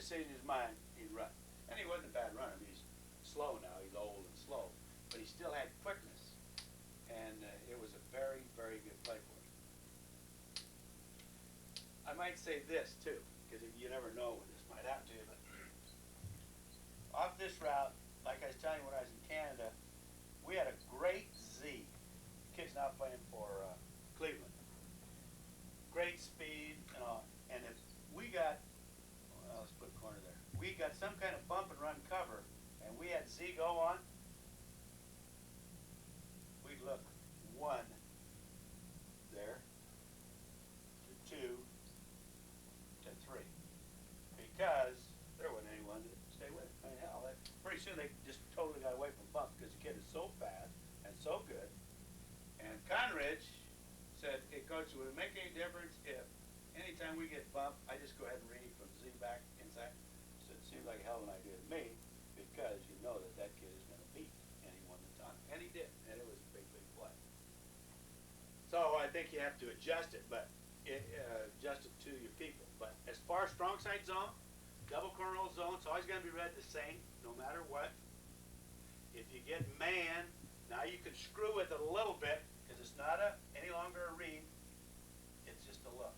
just say in his mind he'd run. And he wasn't a bad runner. I mean, he's slow now. He's old and slow. But he still had quickness. And it was a very, very good play for him. I might say this, too, because you never know when this might happen to you. But off this route, like I was telling you when I was in Canada, we had a great Z. The kid's now playing for Cleveland. Great speed and all. And if we got, well, let's put a corner there. We got some kind of bump and run cover, and we had Z go on, we'd look 1 there to 2 to 3, because there wasn't anyone to stay with it. I mean, hell, pretty soon they just totally got away from bump because the kid is so fast and so good. And Conridge said, "Hey, Coach, would it make any difference if anytime we get bumped, I just go ahead and read from Z back inside?" He said, "It seems like a hell of an idea to me, because you know that that kid is going to beat anyone that's on." And he did, and it was a big, big play. So I think you have to adjust it, but adjust it to your people. But as far as strong side zone, double corner roll zone, it's always going to be read the same, no matter what. If you get man, now you can screw with it a little bit, because it's not any longer a read, it's just a look.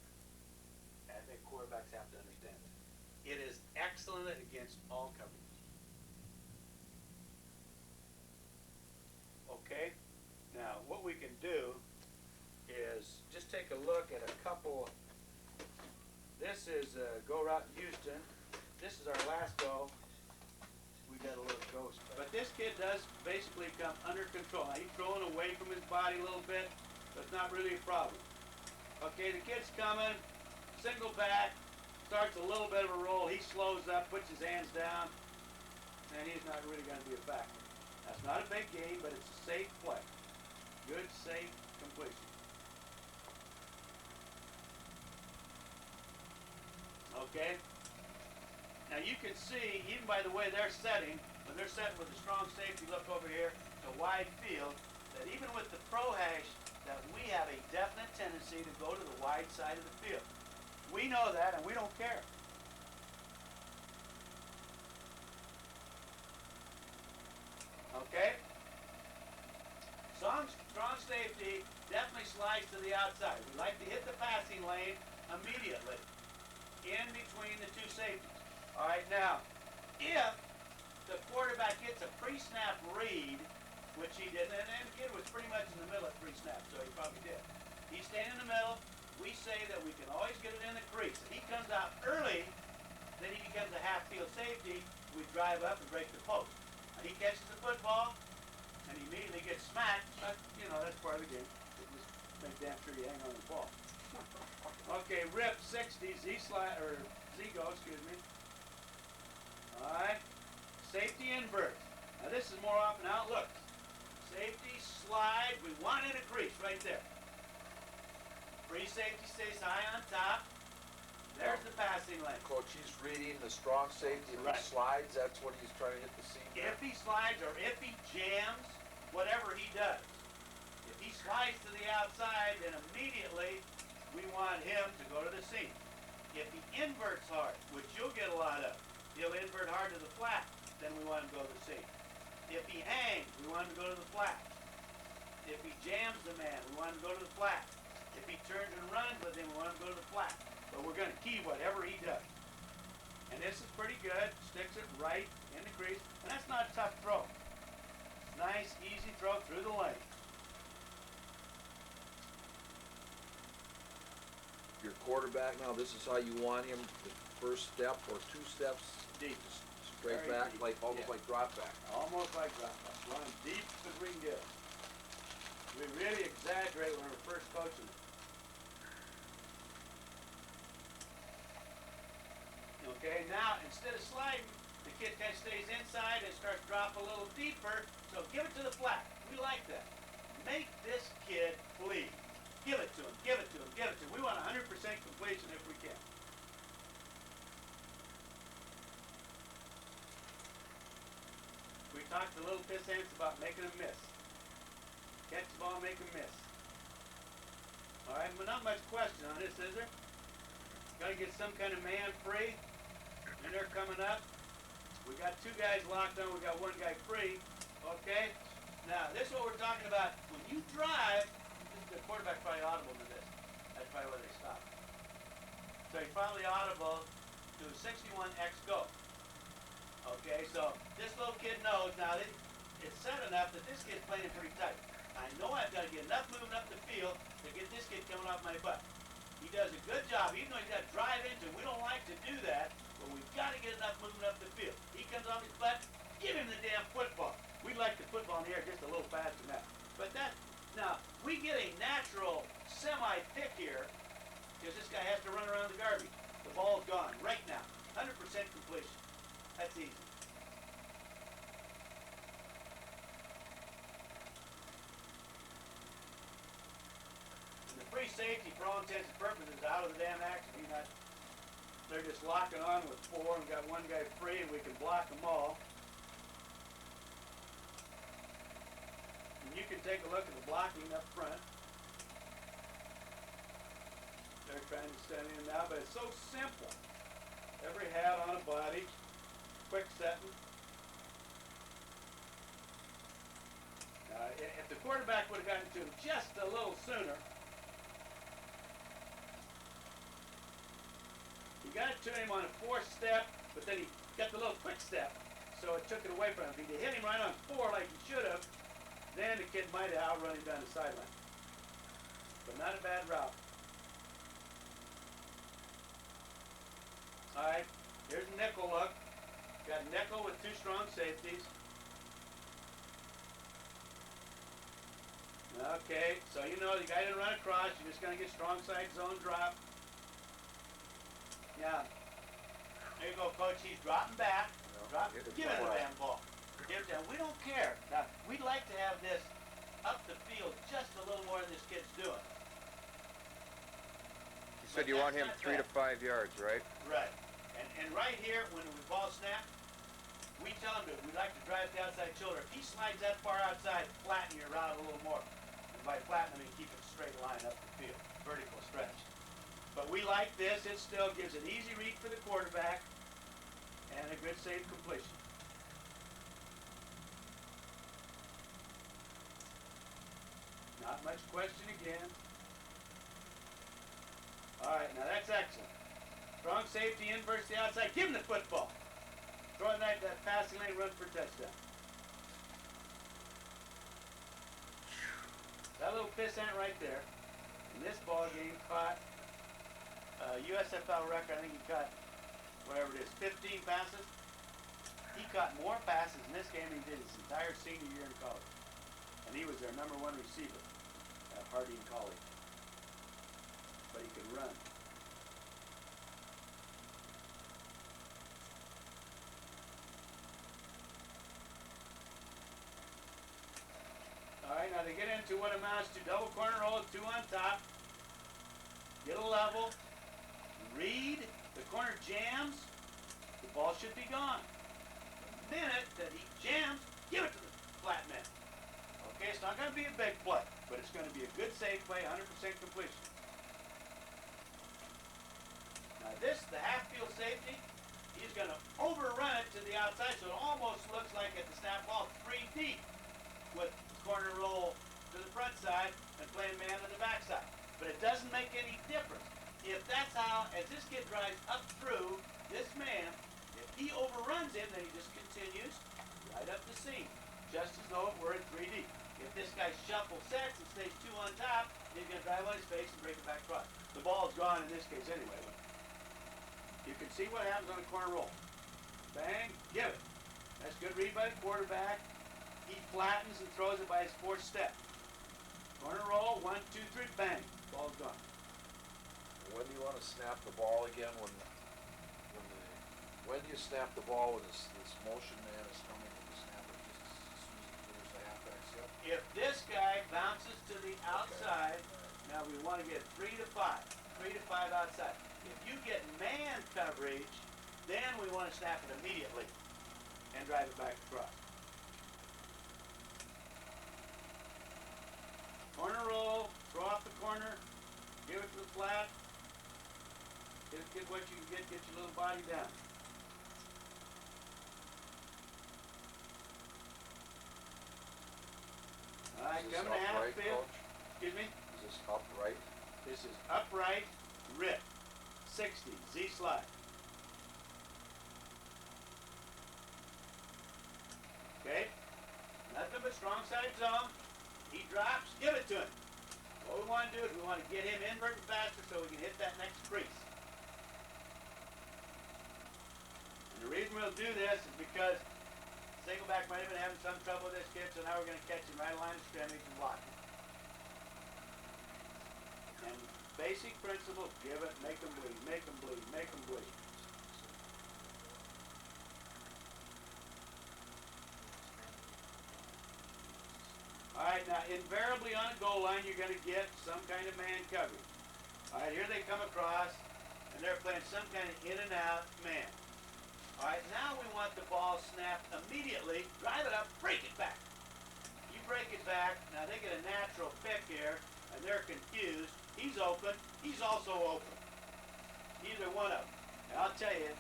And I think quarterbacks have to understand that. It is excellent against all coverages. Okay? Now, what we can do is just take a look at a couple. This is go route in Houston. This is our last go. We got a little ghost. But this kid does basically come under control. Now, he's throwing away from his body a little bit, but it's not really a problem. Okay, the kid's coming, single back, starts a little bit of a roll. He slows up, puts his hands down, and he's not really going to be a factor. That's not a big game, but it's a safe play. Good, safe completion. Okay? Now you can see, even by the way they're setting, when they're setting with a strong safety, look over here, to wide field, that even with the pro hash, that we have a definite tendency to go to the wide side of the field. We know that, and we don't care. Okay? Strong safety definitely slides to the outside. We like to hit the passing lane immediately, in between the two safeties. All right, now, if the quarterback gets a pre-snap read, which he did, and the kid was pretty much in the middle at pre-snap, so he probably did. He's staying in the middle. We say that we can always get it in the crease. If he comes out early, then he becomes a half-field safety. We drive up and break the post. And he catches the football, and he immediately gets smacked. But, you know, that's part of the game. Just make damn sure you hang on the ball. Okay, rip 60, Z-go, excuse me. All right, safety invert. Now this is more often how it looks. Safety slide, we want it in a crease right there. Free safety stays high on top. There's the passing lane. Coach, he's reading the strong safety. If Right. he slides, that's when he's trying to hit the seam. If he slides or if he jams, whatever he does. If he slides to the outside, then immediately we want him to go to the seam. If he inverts hard, which you'll get a lot of, he'll invert hard to the flat, then we want him to go to the seam. If he hangs, we want him to go to the flat. If he jams the man, we want him to go to the flat. If he turns and runs with him, we want him to go to the flat. But we're going to key whatever he does. And this is pretty good. Sticks it right in the crease. And that's not a tough throw. Nice, easy throw through the lane. Your quarterback now, this is how you want him, the first step or 2 steps Deep. straight Very back, deep. like almost Yeah. like drop back. Almost like drop back. Run deep as we can get. We really exaggerate when we're first coaching it. Okay, now instead of sliding, the kid kind of stays inside and starts to drop a little deeper, so give it to the flat. We like that. Make this kid bleed. Give it to him, give it to him, give it to him. We want 100% completion if we can. We talked to little piss ants about making them miss. Catch the ball, make them miss. All right, but not much question on this, is there? Got to get some kind of man free. And there comes coming up. We got two guys locked on, we got one guy free. Okay? Now, this is what we're talking about. When you drive, the quarterback probably audible to this. That's probably where they stop. So he finally audible to 61X go. Okay, so this little kid knows now that it's set enough that this kid's playing pretty tight. I know I've got to get enough movement up the field to get this kid coming off my butt. He does a good job, even though he's got to drive into it. We don't like to do that, but we've got to get enough movement up the field. He comes off his butt, give him the damn football. We like the football in the air just a little faster now. But now, we get a natural semi-pick here because this guy has to run around the garbage. The ball's gone right now. 100% completion. That's easy. And the free safety, for all intents and purposes, is out of the damn action. They're just locking on with four and got one guy free, and we can block them all. And you can take a look at the blocking up front. They're trying to set in now, but it's so simple. Every hat on a body, quick setting. If the quarterback would have gotten to him just a little sooner, he got it to him on a fourth step, but then he got the little quick step, so it took it away from him. If he'd hit him right on four like he should have, then the kid might have outrun him down the sideline. But not a bad route. Alright, here's a nickel look. Got a nickel with two strong safeties. Okay, so you know the guy didn't run across, you're just gonna get strong side zone drop. Now, there you go, coach, he's dropping back. Give him the damn ball. Give it to him. We don't care. Now, we'd like to have this up the field just a little more than this kid's doing. You said you want him 3 to 5 yards, right? Right. And right here, when we ball snap, we tell him we'd like to drive the outside shoulder. If he slides that far outside, flatten your route a little more. And by flatten, I mean keep it straight line up the field. Vertical stretch. But we like this. It still gives an easy read for the quarterback and a good safe completion. Not much question again. All right, now that's excellent. Strong safety in versus the outside. Give him the football. Throw in that passing lane, run for touchdown. That little pissant right there, in this ball game, caught USFL record. I think he caught, whatever it is, 15 passes. He caught more passes in this game than he did his entire senior year in college. And he was their #1 receiver at Harding College. But he could run. Alright, now they get into what amounts to double corner roll, 2 on top. Get a level. Read. The corner jams. The ball should be gone. The minute that he jams, give it to the flat man. Okay, it's not going to be a big play, but it's going to be a good safe play, 100% completion. Now this, the half-field safety, he's going to overrun it to the outside, so it almost looks like at the snap ball 3 deep with corner roll to the front side and playing man on the back side. But it doesn't make any difference. If that's how, as this kid drives up through this man, if he overruns him, then he just continues right up the seam, just as though it were in 3D. If this guy shuffles sets and stays 2 on top, he's going to drive on his face and break it back across. The ball's gone in this case anyway. You can see what happens on a corner roll. Bang, give it. That's good read by the quarterback. He flattens and throws it by his 4th step. Corner roll, 1, 2, 3, bang. Ball's gone. When do you want to snap the ball again? When do you snap the ball when this motion man is coming and you snap it just as soon as he clears the halfback step? If this guy bounces to the outside, now we want to get 3 to 5. 3 to 5 outside. If you get man coverage, then we want to snap it immediately and drive it back across. Corner roll, throw off the corner, give it to the flat. Get what you can get your little body down. slide, Is this coming to half upright, field. Coach? Excuse me? Is this upright? This is upright, rip, 60, Z slide. Okay? Nothing but strong side zone. He drops, give it to him. What we want to do is we want to get him inverting faster so we can hit that next crease. And the reason we'll do this is because Singleback might have been having some trouble with this kid, so now we're going to catch him right on line of scrimmage and block him. And basic principle, give it, make him bleed, make him bleed, make him bleed. Alright, now invariably on a goal line you're going to get some kind of man coverage. Alright, here they come across and they're playing some kind of in and out man. Alright, now we want the ball snapped immediately, drive it up, break it back. You break it back, now they get a natural pick here and they're confused. He's open, he's also open. Either one of them. And I'll tell you,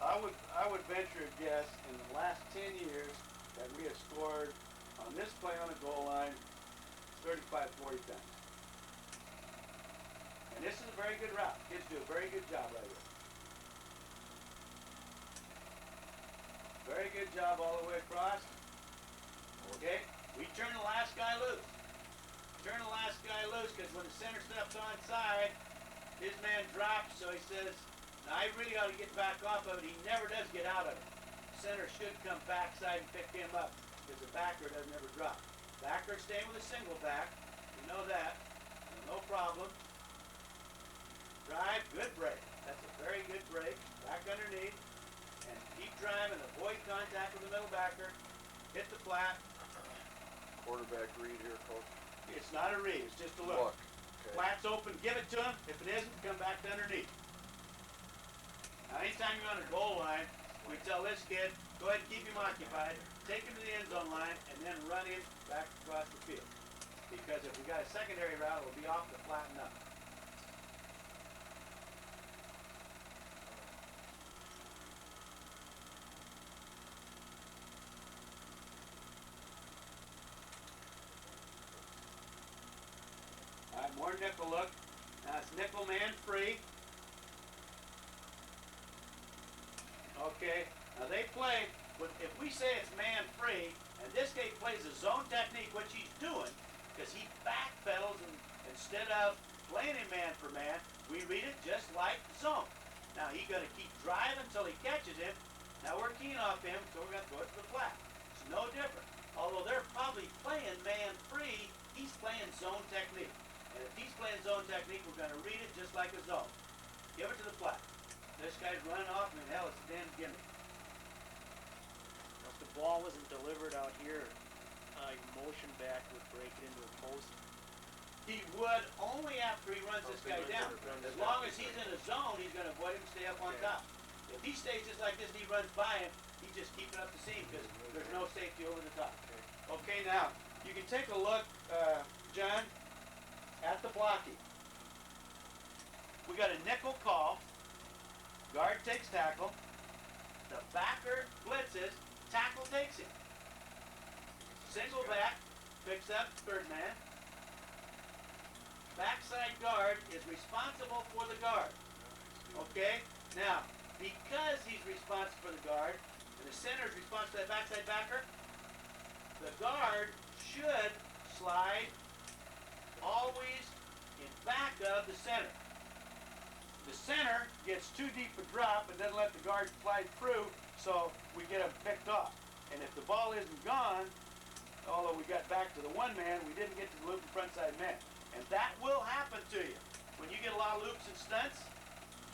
I would venture a guess in the last 10 years that we have scored on this play on a goal line 35, 40 times. And this is a very good route. Kids do a very good job right here. Very good job all the way across. Okay? We turn the last guy loose. Turn the last guy loose because when the center steps onside, his man drops, so he says, now I really ought to get back off of it. He never does get out of it. Center should come backside and pick him up because the backer doesn't ever drop. Backer staying with a single back. You know that. No problem. Drive, good break. That's a very good break. Back underneath. And keep driving, avoid contact with the middle backer. Hit the flat. Quarterback read here, Coach? It's not a read, it's just a look. Okay. Flat's open, give it to him. If it isn't, come back to underneath. Now, anytime you're on a goal line, we tell this kid, go ahead and keep him occupied, take him to the end zone line, and then run him back across the field. Because if we got a secondary route, it'll be off to flatten up. All right, more nickel look. Now it's nickel man free. Okay, now they play, if we say it's man free, and this guy plays a zone technique, which he's doing, because he backpedals and instead of playing him man for man, we read it just like zone. Now he's going to keep driving until he catches him. Now we're keying off him, so we're going to throw it to the flat. It's no different. Although they're probably playing man free, he's playing zone technique. And if he's playing zone technique, we're going to read it just like a zone. Give it to the flat. This guy's running off, and hell, it's a damn gimme. If the ball wasn't delivered out here, motion back would break it into a post. He would only after he runs this guy down. As long as he's in a zone, he's going to avoid him, stay up on top. If he stays just like this and he runs by him, he's just keeping up the seam because there's no safety over the top. Okay, now, you can take a look, John, at the blocking. We got a nickel call. Guard takes tackle. The backer blitzes. Tackle takes him. Single back picks up third man. Backside guard is responsible for the guard. Okay? Now, because he's responsible for the guard, and the center is responsible for that backside backer, the guard should slide always in back of the center. The center gets too deep a drop and doesn't let the guard slide through, so we get him picked off. And if the ball isn't gone, although we got back to the one man, we didn't get to the loop and frontside man. And that will happen to you. When you get a lot of loops and stunts,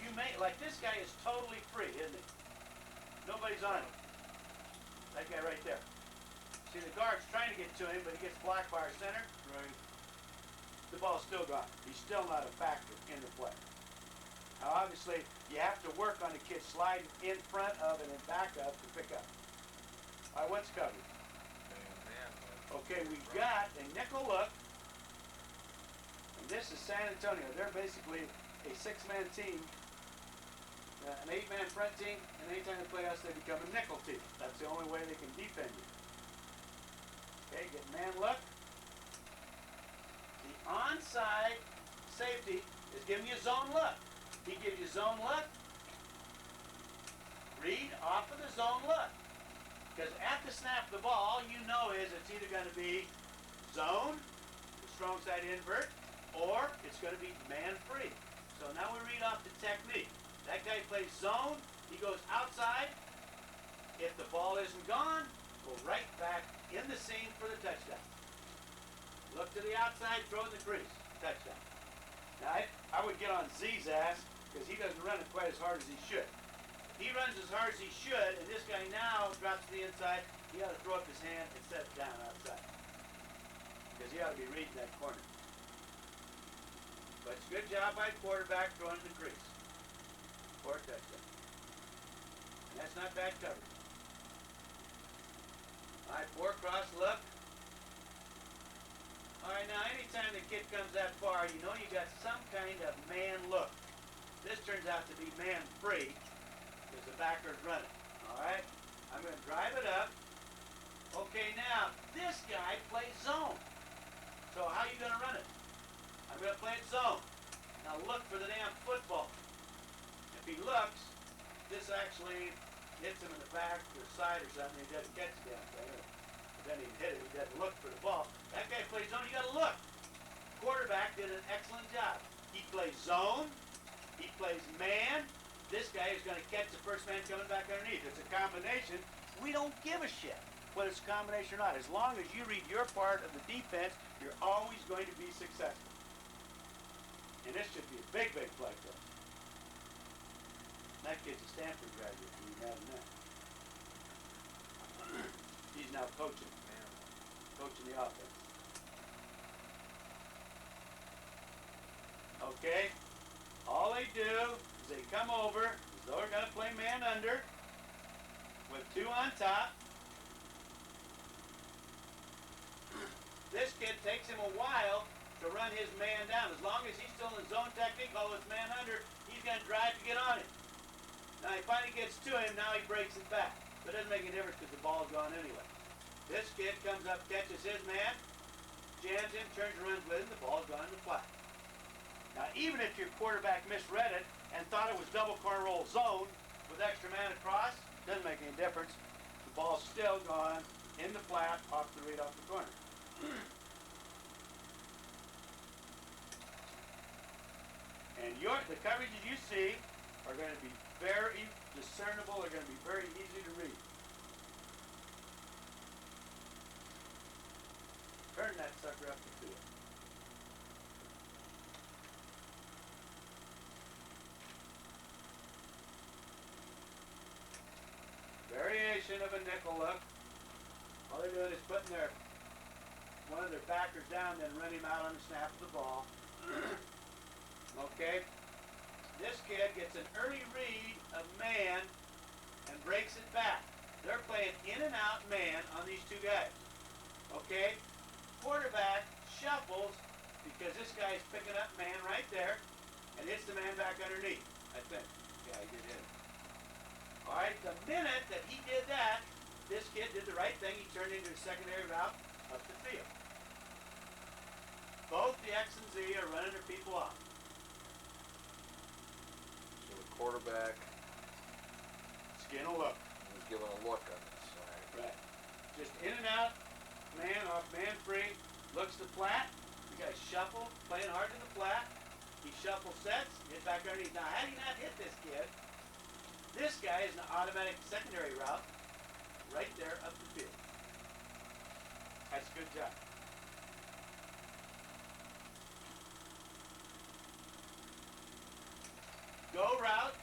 you may, like this guy is totally free, isn't he? Nobody's on him. That guy right there. See, the guard's trying to get to him, but he gets blocked by our center. Right. The ball's still gone. He's still not a factor in the play. Now, obviously, you have to work on the kid sliding in front of and in back of to pick up. All right, what's covered? Okay, we've got a nickel look. And this is San Antonio. They're basically a six-man team, an eight-man front team, and anytime they play us, they become a nickel team. That's the only way they can defend you. Okay, get man look. onside safety is giving you zone look. He gives you zone look. Read off of the zone look. Because at the snap of the ball, all you know is it's either going to be zone, the strong side invert, or it's going to be man free. So now we read off the technique. That guy plays zone. He goes outside. If the ball isn't gone, go right back in the seam for the touchdown. Look to the outside, throw in the crease. Touchdown. Now, I would get on Z's ass because he doesn't run it quite as hard as he should. If he runs as hard as he should, and this guy now drops to the inside, he ought to throw up his hand and set it down outside. Because he ought to be reading that corner. But it's a good job by the quarterback throwing in the crease. For a touchdown. And that's not bad coverage. All right, 4 cross look. All right, now anytime the kid comes that far, you know you got some kind of man look. This turns out to be man free because the backer's running. All right, I'm going to drive it up. Okay, now this guy plays zone. So how are you going to run it? I'm going to play it zone. Now look for the damn football. If he looks, this actually hits him in the back or side or something. He doesn't catch the damn thing. Then he hit it. He doesn't look for the ball. That guy plays zone. You got to look. Quarterback did an excellent job. He plays zone. He plays man. This guy is going to catch the first man coming back underneath. It's a combination. We don't give a shit whether it's a combination or not. As long as you read your part of the defense, you're always going to be successful. And this should be a big, big play for us. That kid's a Stanford graduate. Can you imagine that? He's now coaching the offense. Okay? All they do is they come over as though they're going to play man under with 2 on top. This kid takes him a while to run his man down. As long as he's still in zone technique, all with man under, he's going to drive to get on him. Now he finally gets to him, now he breaks it back. But it doesn't make any difference because the ball's gone anyway. This kid comes up, catches his man, jams him, turns and runs with him, the ball's gone in the flat. Now even if your quarterback misread it and thought it was double corner roll zone with extra man across, doesn't make any difference. The ball's still gone in the flat off the read off the corner. And the coverages you see are going to be very discernible, are going to be very easy to read. Turn that sucker up the field. Variation of a nickel look. All they're doing is putting one of their backers down, then run him out on the snap of the ball. Okay? This kid gets an early read of man and breaks it back. They're playing in and out man on these 2 guys. Okay? Quarterback shuffles because this guy's picking up man right there and hits the man back underneath, I think. Yeah, he did hit it. All right, the minute that he did that, this kid did the right thing. He turned into a secondary route up the field. Both the X and Z are running their people off. So the quarterback Skin a look. was given a look on this side. Right. Just in and out, man off, man free. Looks to flat. You guys shuffle, playing hard to the flat. He shuffle sets, hit back underneath. Now, how do you not hit this kid? This guy is an automatic secondary route right there up the field. That's a good job. Go route.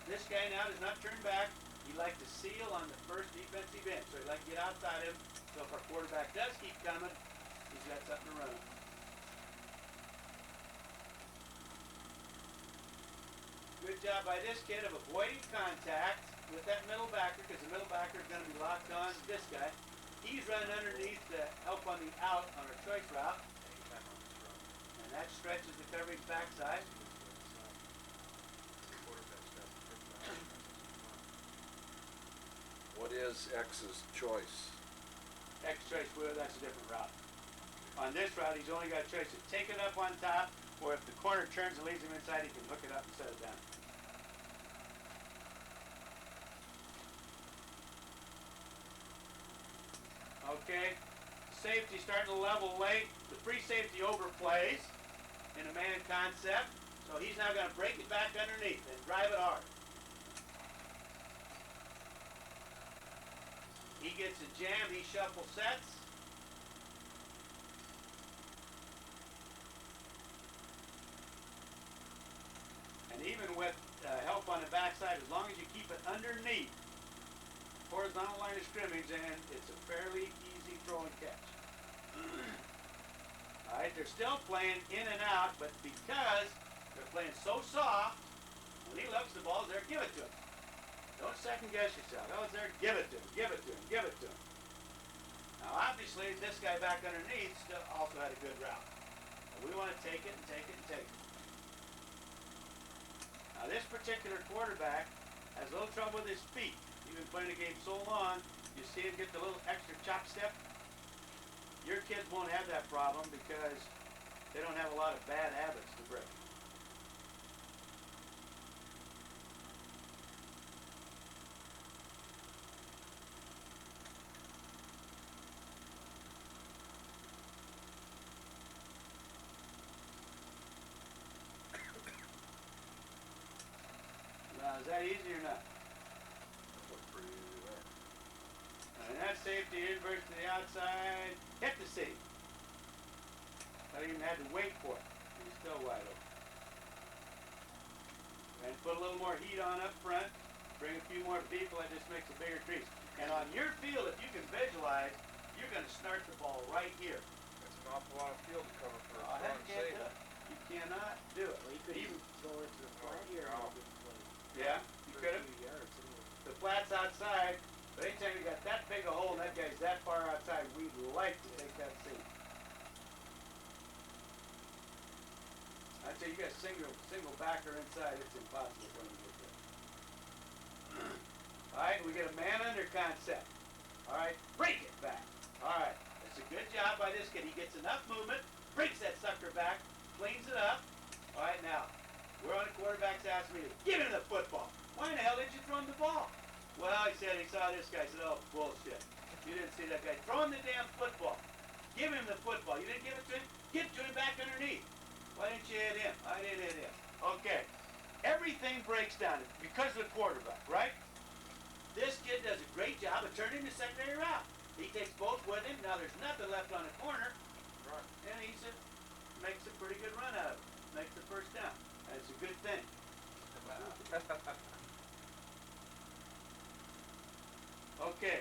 This guy now does not turn back. He'd like to seal on the first defensive end. So he'd like to get outside him. So if our quarterback does keep coming, he's got something to run. Good job by this kid of avoiding contact with that middle backer because the middle backer is going to be locked on this guy. He's running underneath to help on the out on our choice route. And that stretches the coverage backside. What is X's choice? X choice wheel, that's a different route. On this route, he's only got a choice of take it up on top, or if the corner turns and leaves him inside, he can hook it up and set it down. Okay, safety starting to level late. The free safety overplays in a man concept, so he's now going to break it back underneath and drive it hard. He gets a jam, he shuffle sets. And even with help on the backside, as long as you keep it underneath horizontal line of scrimmage, and it's a fairly easy throw and catch. Alright, they're still playing in and out, but because they're playing so soft, when he looks the ball, there, give it to him. Don't second guess yourself. Oh, it's there, give it to him, give it to him, give it to him. Now obviously this guy back underneath still also had a good route. But we want to take it and take it and take it. Now this particular quarterback has a little trouble with his feet. He's been playing the game so long, you see him get the little extra chop step. Your kids won't have that problem because they don't have a lot of bad habits to break. Now, is that easy or not? Looked pretty easy there. And that safety inverts to the outside, hit the seam. Not even had to wait for it. He's still wide open. And put a little more heat on up front, bring a few more people, that just makes a bigger crease. And on your field, if you can visualize, you're going to start the ball right here. That's an awful lot of field to cover for a Oh, that strong can't do safety. it. You cannot do it. Well, you could even go into the flat here and no. have it play Yeah, you for could a have. few yards anyway. The flat's outside, but anytime you got that big a hole and that guy's that far outside, we'd like to take that seam. I'd say you got single backer inside, it's impossible for him to get there. Alright, we get a man under concept. Alright, break it back. Alright, it's a good job by this kid. He gets enough movement, breaks that sucker back, cleans it up. Alright, now, we're on the quarterback's ass meeting. Give him the football. Why in the hell did you throw him the ball? Well, he said he saw this guy. He said, oh, bullshit. You didn't see that guy. Throw him the damn football. Give him the football. You didn't give it to him? Give it to him back underneath. Why didn't you hit him? I didn't hit him. Okay. Everything breaks down because of the quarterback, right? This kid does a great job of turning the secondary route. He takes both with him. Now there's nothing left on the corner. Right. And he makes a pretty good run out of it. Makes the first down. That's a good thing. Okay,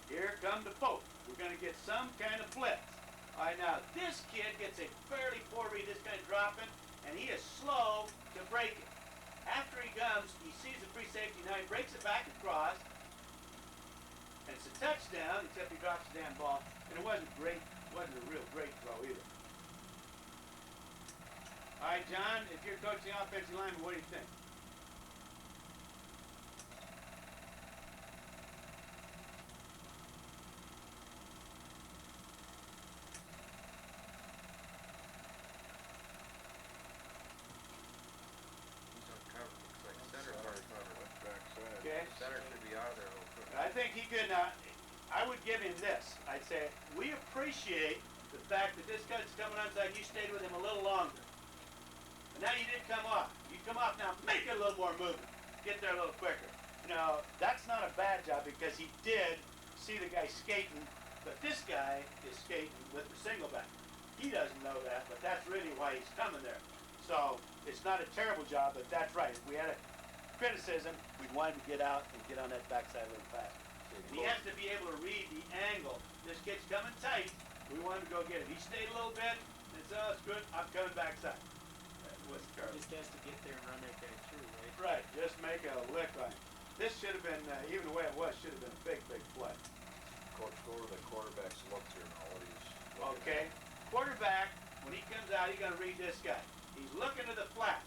here come the post. We're going to get some kind of blitz. All right, now this kid gets a fairly poor read, this kind of dropping, and he is slow to break it. After he comes, he sees the free safety, now he breaks it back across, and it's a touchdown, except he drops the damn ball, and it wasn't great, wasn't a real great throw either. All right, John, if you're coaching the offensive lineman, what do you think? He's uncovered, looks like center's hard covered. That's backside. Okay. Center should be out of there a little quick. I think he could not. I would give him this. I'd say we appreciate the fact that this guy's coming outside. You stayed with him a little longer. And now you did come off. You come off now. Make it a little more movement. Get there a little quicker. Now that's not a bad job because he did see the guy skating, but this guy is skating with the single back. He doesn't know that, but that's really why he's coming there. So it's not a terrible job, but that's right. If we had a criticism, we'd want him to get out and get on that backside a little faster. And he has to be able to read the angle. This kid's coming tight. We want him to go get it. He stayed a little bit and said, oh, it's good. I'm coming backside. That was terrible. Just has to get there and run that guy through, right? Right. Just make a lick on him. This should have been, even the way it was, should have been a big, big play. Coach, go over the quarterback's looks here now, what he's looking Okay. Quarterback, when he comes out, he's going to read this guy. He's looking to the flat.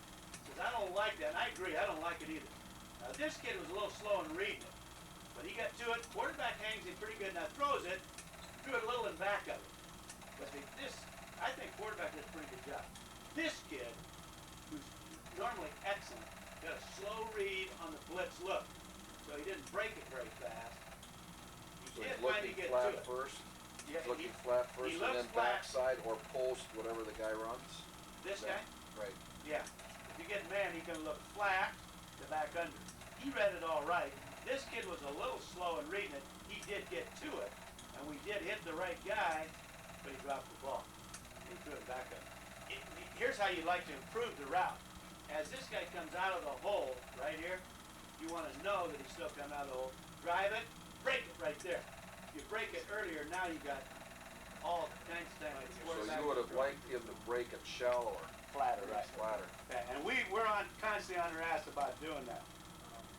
Says, I don't like that. And I agree. I don't like it either. Now, this kid was a little slow in reading it. But he got to it. Quarterback hangs it pretty good. Now throws it. Threw it a little in back of it. But this, I think quarterback did a pretty good job. This kid, who's normally excellent, got a slow read on the blitz look, so he didn't break it very fast. So He he's did finally looking get flat to it. first, Yeah, he's looking he- flat he first, and looks then flat. backside or post, whatever the guy runs. This Then- guy? Right. Yeah. If you get man, he can look flat to back under. He read it all right. This kid was a little slow in reading it. He did get to it, and we did hit the right guy, but he dropped the ball. He threw it back up. Here's how you like to improve the route. As this guy comes out of the hole right here, you want to know that he's still coming out of the hole. Drive it, break it right there. If you break it earlier, now you got all kinds of things. So you would have liked him to break it shallower, flatter, right? flatter. And we're constantly on their ass about doing that.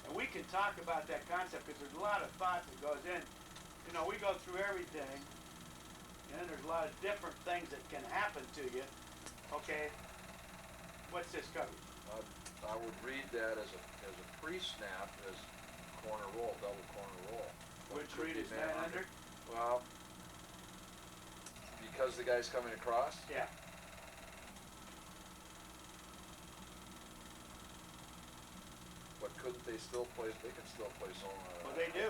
And we can talk about that concept because there's a lot of thought that goes in. You know, we go through everything, and there's a lot of different things that can happen to you. Okay, what's this coverage? I would read that as a pre-snap, as corner roll, double corner roll. Which Could read be is man under? Well, because the guy's coming across? Yeah. But couldn't they still play, they can still play zone. Well, they do.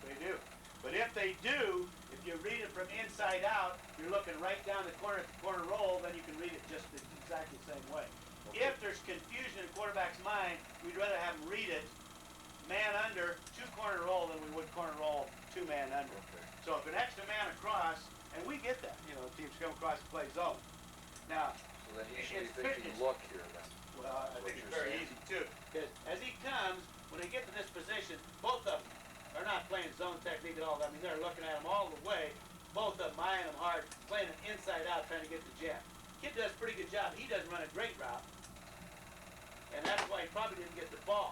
They do. But if they do, if you read it from inside out, you're looking right down the corner at the corner roll, then you can read it just exactly the same way. Okay. If there's confusion in the quarterback's mind, we'd rather have him read it man under, two corner roll than we would corner roll, two man under. Okay. So if an extra man across, and we get that, you know, teams come across and play zone. Now, So then he should be it's thinking fitness. look here then. well, I What think it's you're very saying. easy too, because as he comes, when they get to this position, both of them are not playing zone technique at all. I mean, they're looking at him all the way, both of them eyeing him hard, playing it inside out, trying to get the jab. Kid does a pretty good job. He doesn't run a great route, and that's why he probably didn't get the ball.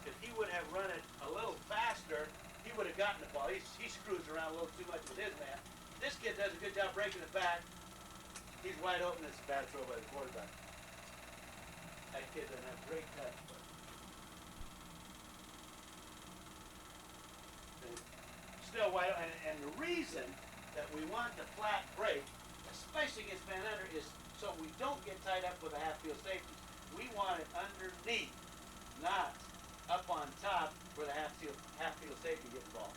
If he would have run it a little faster, he would have gotten the ball. He screws around a little too much with his man. This kid does a good job breaking it back. He's wide open. It's a bad throw by the quarterback. That kid doesn't have great touch, but still wide open. And the reason that we want the flat break, especially against man under, is so we don't get tied up with a half field safety. We want it underneath, not up on top where the half field safety gets involved.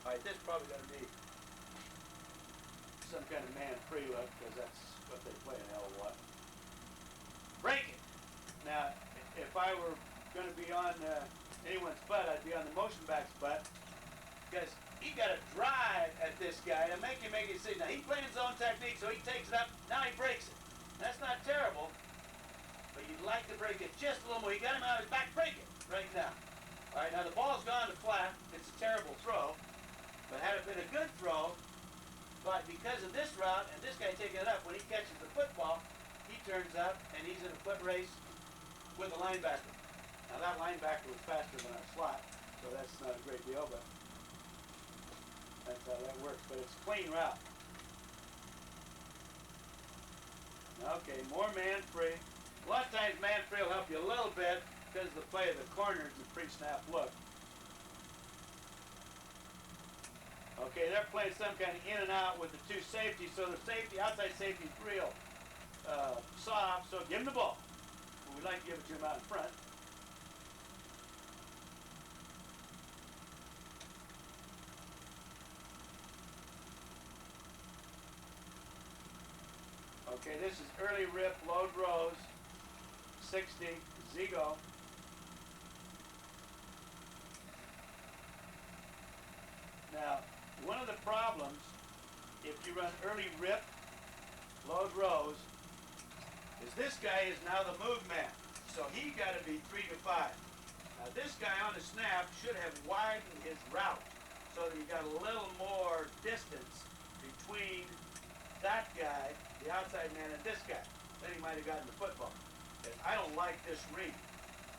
All right, this probably going to be some kind of man free look because that's what they play in hell of a lot. Break it. Now, if I were going to be on anyone's butt, I'd be on the motion back's butt because he got to drive at this guy to make him make a decision. Now, he's playing his own technique, so he takes it up. Now he breaks it. That's not terrible, but you'd like to break it just a little more. You got him out of his back, break it right now. All right, now the ball's gone to flat. It's a terrible throw, but had it been a good throw, but because of this route and this guy taking it up, when he catches the football, he turns up and he's in a foot race with the linebacker. Now that linebacker was faster than our slot, so that's not a great deal, but that's how that works. But it's a clean route. Okay, more man free. A lot of times man free will help you a little bit because of the play of the corners and pre-snap look. Okay, they're playing some kind of in and out with the two safeties, so the safety, outside safety is real soft, so give him the ball. We'd like to give it to him out in front. Okay, this is early rip, load rows, 60, Zigo. Now, one of the problems, if you run early rip, load rows, is this guy is now the move man. So he got to be 3 to 5. Now this guy on the snap should have widened his route so that you got a little more distance between that guy, the outside man, and this guy. Then he might have gotten the football. And I don't like this read.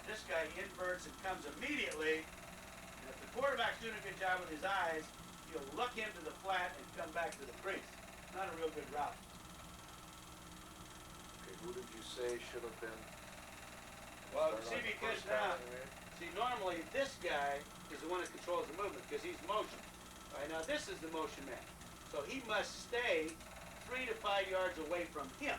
This guy inverts and comes immediately. And if the quarterback's doing a good job with his eyes, he'll look into the flat and come back to the crease. Not a real good route. Okay, who did you say should have been? Well, Start see, on the because first now, down anyway? see, normally this guy is the one that controls the movement because he's motion. All right, now this is the motion man. So he must stay 3 to 5 yards away from him.